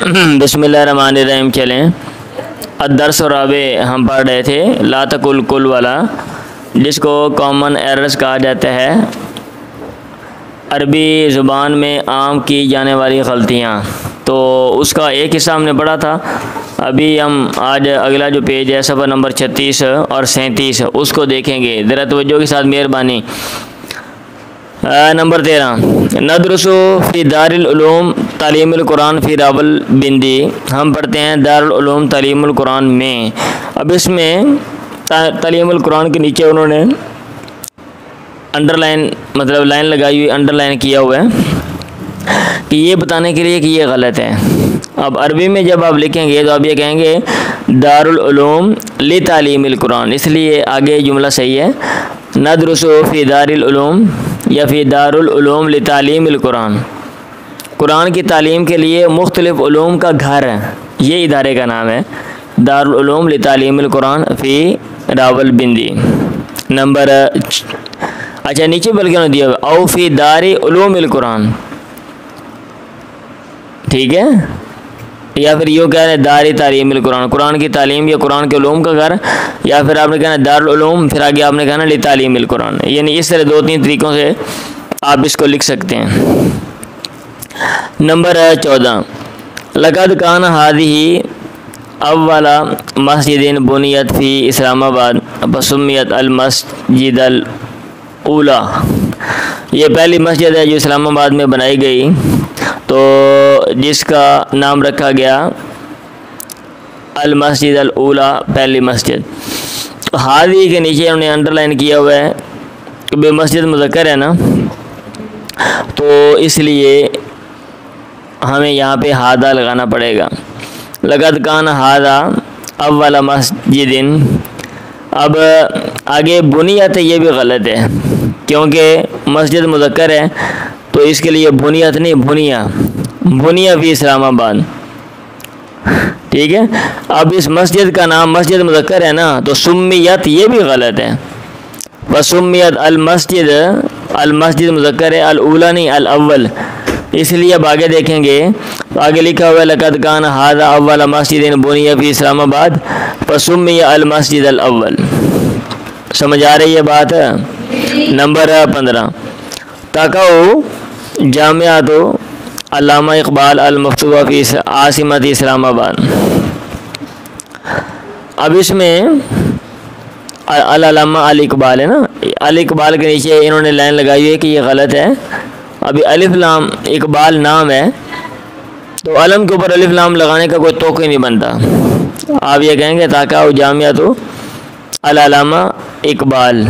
بسم اللہ الرحمن الرحیم. چلیں الدرس الرابع ہم پڑھ رہے تھے لا تقل کل والا، جس کو کامن ایررز کہا جاتا ہے، عربی زبان میں عام کی جانے والی غلطیاں. تو اس کا ایک حصہ ہم نے پڑھا تھا. ابھی ہم آج اگلا جو پیج ہے صفحہ نمبر 36 اور 37 اس کو دیکھیں گے. ذرا توجہ کے ساتھ مہربانی. نمبر 13 ندرس فی دار العلوم تعلیم القرآن فی راول بندی. ہم پڑھتے ہیں دار العلوم تعلیم القرآن میں. اب اس میں تعلیم القرآن کے نیچے انہوں نے انڈر لائن مطلب لائن لگائی ہوئی، انڈر لائن کیا ہوا ہے کہ یہ بتانے کے لیے کہ یہ غلط ہے. اب عربی میں جب آپ لکھیں گے تو آپ یہ کہیں گے دار العلوم لتعلیم القرآن، اس لیے آگے جملہ صحیح ہے ندرس فی دار العلوم یا فی دار العلوم لتعلیم القرآن. قرآن کی تعلیم کے لیے مختلف علوم کا گھر ہے، یہ ادارے کا نام ہے دار العلوم لتعلیم القرآن فی راول بندی. نمبر اچھا نیچے بلکہ انہوں نے دیا او فی دار علوم القرآن، ٹھیک ہے، یا پھر یوں کہہ رہے ہیں دار تعلیم القرآن، قرآن کی تعلیم یا قرآن کے علوم کا گھر، یا پھر آپ نے کہنا دار العلوم، پھر آگے آپ نے کہنا لتعلیم القرآن. یعنی اس طرح 2-3 طریقوں سے آپ اس کو لکھ سکتے ہیں. نمبر 14 لقد کان هذه اول مسجد بنیت فی اسلام آباد فسمیت المسجد الاولی. یہ پہلی مسجد ہے جو اسلام آباد میں بنائی گئی تو جس کا نام رکھا گیا المسجد الاولی، پہلی مسجد. ہادی کے نیچے انہوں نے انڈر لائن کیا ہوا ہے کہ بے مسجد مذکر ہے نا، تو اس لیے ہمیں یہاں پہ ہادہ لگانا پڑے گا. لقد کان ہادہ اول مسجد. اب آگے بنیت ہے، یہ بھی غلط ہے کیونکہ مسجد مذکر ہے تو اس کے لیے بنیت نہیں بنیا فی اسلام آباد، ٹھیک ہے. اب اس مسجد کا نام مسجد مذکر ہے نا تو سمیت یہ بھی غلط ہے. وسمیت المسجد مذکر ہے، الاولی نہیں الاول. اس لیے اب آگے دیکھیں گے، آگے لکھا ہوا ہے لقد کان ھذا اول مسجد بنی فی اسلام آباد فسمی المسجد الاول. سمجھ آ رہی ہے بات؟ نمبر 15 تقع جامعۃ علامہ اقبال المفتوحہ فی عاصمۃ اسلام آباد. اب اس میں علامہ اقبال ہے نا، اقبال کے نیچے انہوں نے لائن لگائی ہوئی ہے کہ یہ غلط ہے. ابھی الف لام اقبال نام ہے تو علم کے اوپر الف لام لگانے کا کوئی توقع نہیں بنتا. آپ یہ کہیں گے تاکہ جامعۃ علامہ اقبال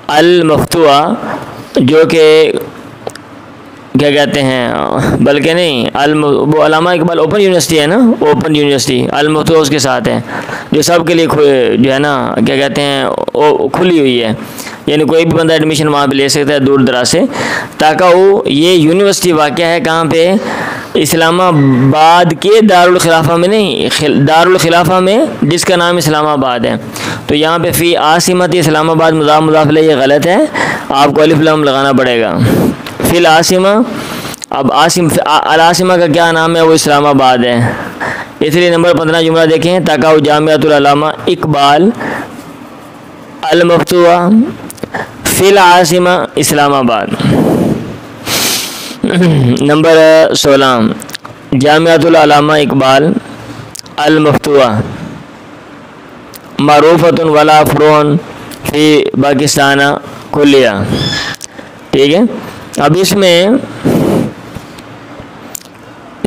المفتوحہ، جو کہ کیا کہتے ہیں، بلکہ نہیں وہ علامہ اقبال اوپن یونیورسٹی ہے نا، اوپن یونیورسٹی المفتوحہ اس کے ساتھ ہے جو سب کے لیے جو ہے نا کیا کہتے ہیں کھلی ہوئی ہے، یعنی کوئی بھی بندہ ایڈمیشن وہاں پہ لے سکتا ہے دور دراز سے. تاکہ یہ یونیورسٹی واقع ہے کہاں پہ؟ اسلام آباد کے دارالخلافہ میں نہیں، دارالخلافہ میں جس کا نام اسلام آباد ہے. تو یہاں پہ فی عاصمت اسلام آباد مضاف مضاف الیہ یہ غلط ہے، آپ کو الف لام لگانا پڑے گا. فی العاصمہ، اب العاصمہ کا کیا نام ہے؟ وہ اسلام آباد ہے. اس لیے نمبر 15 جملہ دیکھیں تقع جامعۃ العلامہ اقبال المفتوحہ فی العاصمہ اسلام آباد. نمبر 16 جامعۃ العلامہ اقبال المفتوحہ معروفۃ ولا فروع فی پاکستان کلیہ، ٹھیک ہے. اب اس میں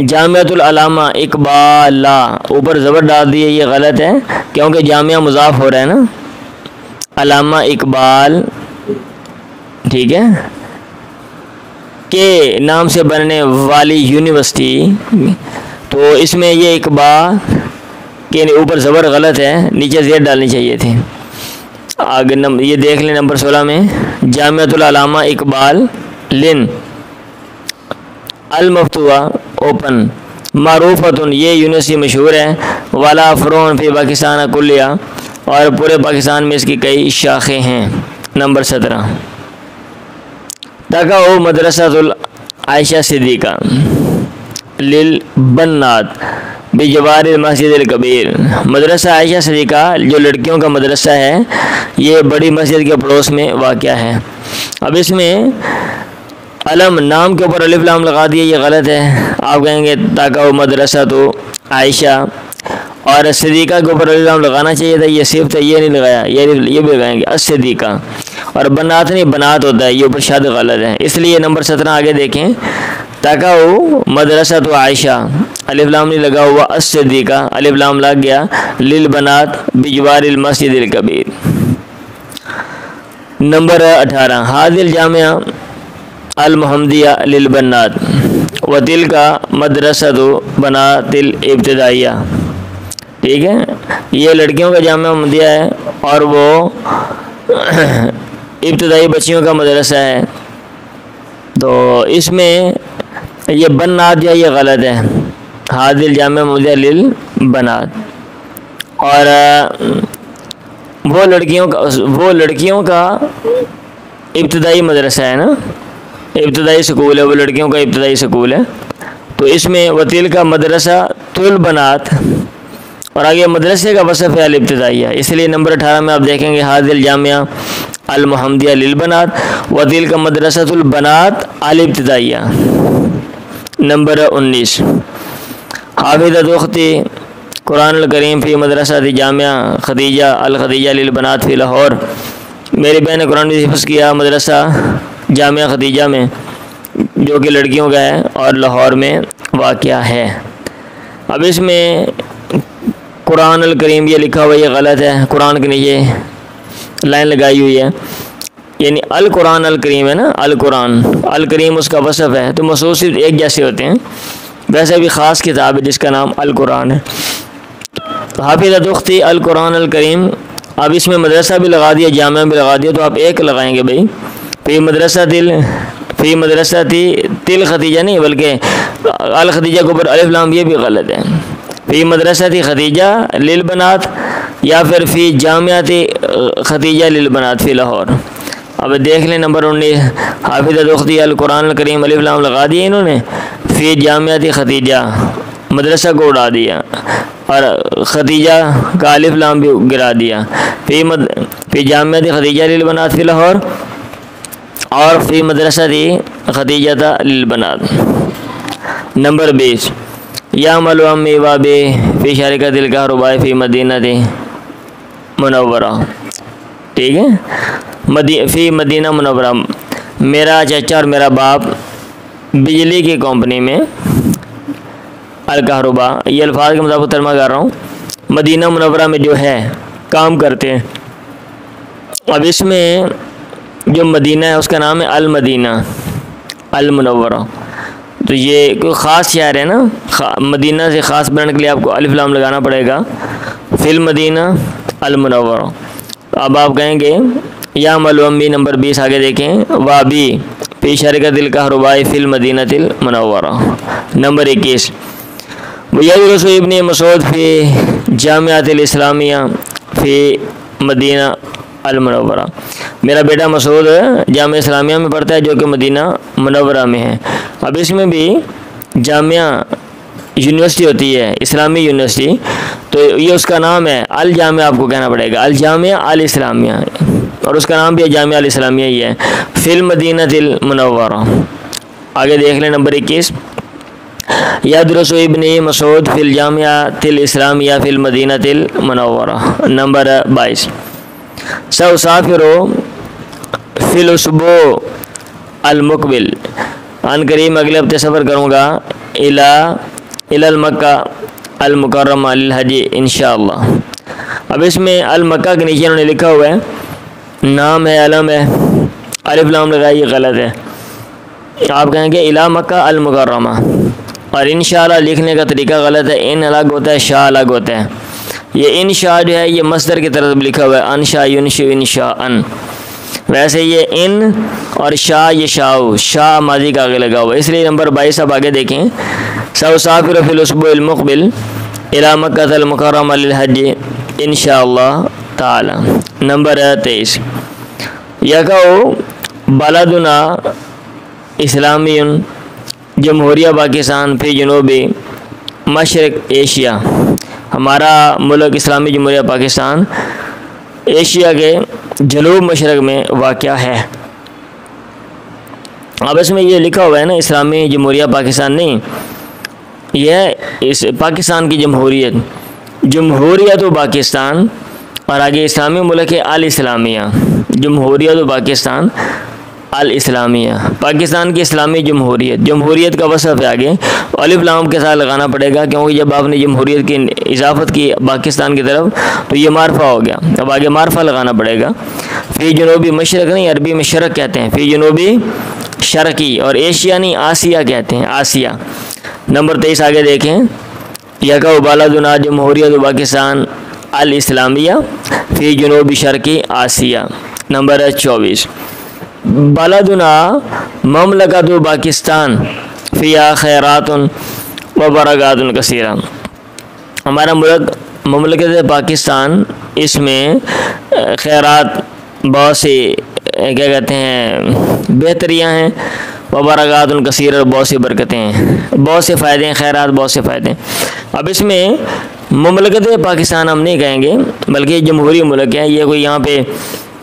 جامعۃ العلامہ اقبال اوپر زبر ڈال دیے، یہ غلط ہے کیونکہ جامعہ مضاف ہو رہا ہے نا، علامہ اقبال ٹھیک ہے کے نام سے بننے والی یونیورسٹی. تو اس میں یہ اقبال کے اوپر زبر غلط ہے، نیچے زیر ڈالنی چاہیے تھی. آگے یہ دیکھ لیں نمبر 16 میں جامعۃ العلامہ اقبال لن المفتوحہ اوپن معروفۃ، یہ یونیورسٹی مشہور ہے، والا فرون فی پاکستان کلیہ، اور پورے پاکستان میں اس کی کئی شاخیں ہیں. نمبر 17 تقع مدرسۃ عائشہ صدیقہ للبنات بجوار المسجد الکبیر. مدرسہ عائشہ صدیقہ جو لڑکیوں کا مدرسہ ہے یہ بڑی مسجد کے پڑوس میں واقع ہے. اب اس میں علم نام کے اوپر الف لام لگا دیا، یہ غلط ہے. آپ کہیں گے تاکہ مدرسہ تو عائشہ اور صدیقہ کے اوپر الف لام لگانا چاہیے تھا، یہ صرف تھا، یہ نہیں لگایا، یہ بھی لگائیں گے الصدیقہ. اور بنات نہیں بنات ہوتا ہے، یہ اوپر شاد غلط ہے. اس لیے نمبر 17 آگے دیکھیں، تاکہ مدرسہ تو عائشہ الف لام نہیں لگا ہوا، الصدیقہ الف لام لگ گیا، للبنات بجوار المسجد الکبیر. نمبر 18 هذه الجامعہ المحمدیہ للبنات وتلک مدرسۃ بنات الابتدائیہ. ٹھیک ہے، یہ لڑکیوں کا جامعہ محمدیہ ہے اور وہ ابتدائی بچیوں کا مدرسہ ہے. تو اس میں یہ بنات جو ہے یہ غلط ہے، هذه الجامعہ محمدیہ للبنات. اور وہ لڑکیوں کا ابتدائی مدرسہ ہے نا، ابتدائی سکول ہے، وہ لڑکیوں کا ابتدائی سکول ہے. تو اس میں وتیل کا مدرسہ طل بنات اور آگے مدرسے کا وصف ہے الابتدائیہ. اس لیے نمبر 18 میں آپ دیکھیں گے هذه الجامعہ المحمدیہ للبنات وتیل کا مدرسۃ البنات الابتدائیہ. نمبر 19 حافظۃ اختی قرآن الکریم فی مدرسہ جامعہ خدیجہ الخدیجہ للبنات فی لاہور. میری بہن نے قرآن بھی حفظ کیا مدرسہ جامعہ خدیجہ میں جو کہ لڑکیوں کا ہے اور لاہور میں واقع ہے. اب اس میں قرآن الکریم یہ لکھا ہوا یہ غلط ہے، قرآن کے نیچے لائن لگائی ہوئی ہے، یعنی القرآن الکریم ہے نا، القرآن الکریم اس کا وصف ہے. تو مخصوص ایک جیسے ہوتے ہیں، ویسے بھی خاص کتاب ہے جس کا نام القرآن ہے. حافظۃ اختی القرآن الکریم. اب اس میں مدرسہ بھی لگا دیا جامعہ بھی لگا دیا، تو آپ ایک لگائیں گے بھائی، فی مدرسہ تل خدیجہ نہیں بلکہ الخدیجہ کے اوپر الف لام، یہ بھی غلط ہے. فی مدرسہ خدیجہ للبنات یا پھر فی جامعہ خدیجہ للبنات فی لاہور. اب دیکھ لیں نمبر 19 حافظۃ اختی القرآن الکریم الف لام لگا دیا انہوں نے، فی جامعہ خدیجہ مدرسہ کو اڑا دیا اور خدیجہ کا الف لام بھی گرا دیا، فی جامعہ خدیجہ للبنات فی لاہور اور فی مدرسہ خدیجہ للبنات. نمبر 20 یعمل امی وابی فی شرکۃ الکہرباء فی مدینہ منورہ. ٹھیک ہے، فی مدینہ منورہ. میرا چچا اور میرا باپ بجلی کی کمپنی میں الکہرباء، یہ الفاظ کے مطابق ترجمہ کر رہا ہوں، مدینہ منورہ میں جو ہے کام کرتے ہیں. اب اس میں جو مدینہ ہے اس کا نام ہے المدینہ المنورہ. تو یہ کوئی خاص شہر ہے نا، مدینہ سے خاص بنانے کے لیے آپ کو الف لام لگانا پڑے گا، فی المدینہ المنورہ. اب آپ کہیں گے یا ملومی نمبر 20 آگے دیکھیں، وابی فی شرکۃ الکہرباء فی المدینہ المنورہ. نمبر 21 یدرس ابن مسعود فی جامعۃ الاسلامیہ فی مدینہ المنورہ. میرا بیٹا مسعود جامعہ اسلامیہ میں پڑھتا ہے جو کہ مدینہ منورہ میں ہے. اب اس میں بھی جامعہ یونیورسٹی ہوتی ہے، اسلامی یونیورسٹی، تو یہ اس کا نام ہے الجامعہ، آپ کو کہنا پڑے گا الجامعہ الاسلامیہ، اور اس کا نام بھی جامعہ الاسلامیہ ہی ہے، فی المدینہ المنورہ. آگے دیکھ لیں نمبر 21 یدرس ابن مسعود فی الجامعہ الاسلامیہ فی المدینہ المنورہ. نمبر 22 سأسافر فی الاسبوع المقبل. عن قریب اگلے ہفتے سفر کروں گا الی المکہ المکرمہ للحج انشاءاللہ. اب اس میں المکہ کے نیچے انہوں نے لکھا ہوا ہے، نام ہے علم ہے، الف لام لگائی، یہ غلط ہے. آپ کہیں گے الی مکہ المکرمہ، اور انشاءاللہ لکھنے کا طریقہ غلط ہے، ان الگ ہوتا ہے شاء الگ ہوتا ہے. یہ انشاء جو ہے یہ مصدر کی طرف لکھا ہوا ہے، انشاء ینشئ انشاءً. ویسے یہ ان اور شاء یہ شاء ماضی کا آگے لگا ہوا ہے، اس لیے نمبر 22 اب آگے دیکھیں، سأسافر فی الاسبوع المقبل الی مکہ المکرمہ للحج انشاءاللہ تعالی. نمبر 23 یقع بلدنا اسلامی جمہوریہ پاکستان فی جنوبی مشرق ایشیا، ہمارا ملک اسلامی جمہوریہ پاکستان ایشیا کے جنوب مشرق میں واقع ہے۔ اب اس میں یہ لکھا ہوا ہے نا اسلامی جمہوریہ پاکستان نہیں، یہ اس پاکستان کی جمہوریت و پاکستان، اور آگے اسلامی ملک ہے الاسلامیہ، جمہوریت و پاکستان الاسلامیہ، پاکستان کی اسلامی جمہوریت کا وصف ہے، آگے الف لام کے ساتھ لگانا پڑے گا، کیونکہ جب آپ نے جمہوریت کی اضافت کی پاکستان کی طرف تو یہ معرفہ ہو گیا، اب آگے معرفہ لگانا پڑے گا۔ فی جنوبی مشرق نہیں، عربی میں شرق کہتے ہیں، فی جنوبی شرقی، اور ایشیا نہیں آسیہ کہتے ہیں، آسیہ۔ نمبر 23 آگے دیکھیں، یکا بلدنا جمہوریت پاکستان الاسلامیہ فی جنوبی شرقی آسیہ۔ نمبر 24 بلدنا مملکت پاکستان فیہا خیرات و برکات کثیرہ، ہمارا مملکت پاکستان، اس میں خیرات بہت سی کیا کہتے ہیں بہتریاں ہیں، و برکات کثیرہ، بہت سی برکتیں ہیں، بہت سے فائدے ہیں، خیرات بہت سے فائدے ہیں۔ اب اس میں مملکت پاکستان ہم نہیں کہیں گے، بلکہ یہ جمہوری ملک ہے، یہ کوئی یہاں پہ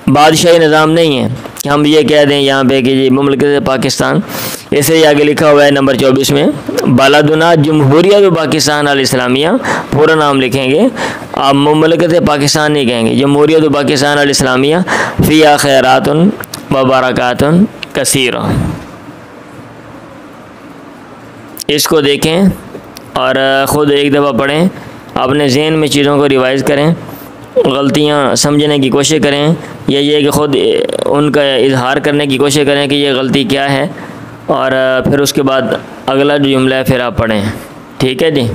بادشاہی نظام نہیں ہے کہ ہم یہ کہہ دیں یہاں پہ کہ یہ مملکت پاکستان، اسے ہی آگے لکھا ہوا ہے نمبر 24 میں، بلدنا جمہوریت پاکستان الاسلامیہ، پورا نام لکھیں گے، آپ مملکت پاکستان نہیں کہیں گے، جمہوریت پاکستان الاسلامیہ فیہا خیرات و برکات کثیرہ۔ اس کو دیکھیں اور خود ایک دفعہ پڑھیں، اپنے ذہن میں چیزوں کو ریوائز کریں، غلطیاں سمجھنے کی کوشش کریں، یا یہ کہ خود ان کا اظہار کرنے کی کوشش کریں کہ یہ غلطی کیا ہے، اور پھر اس کے بعد اگلا جو جملہ ہے پھر آپ پڑھیں، ٹھیک ہے جی۔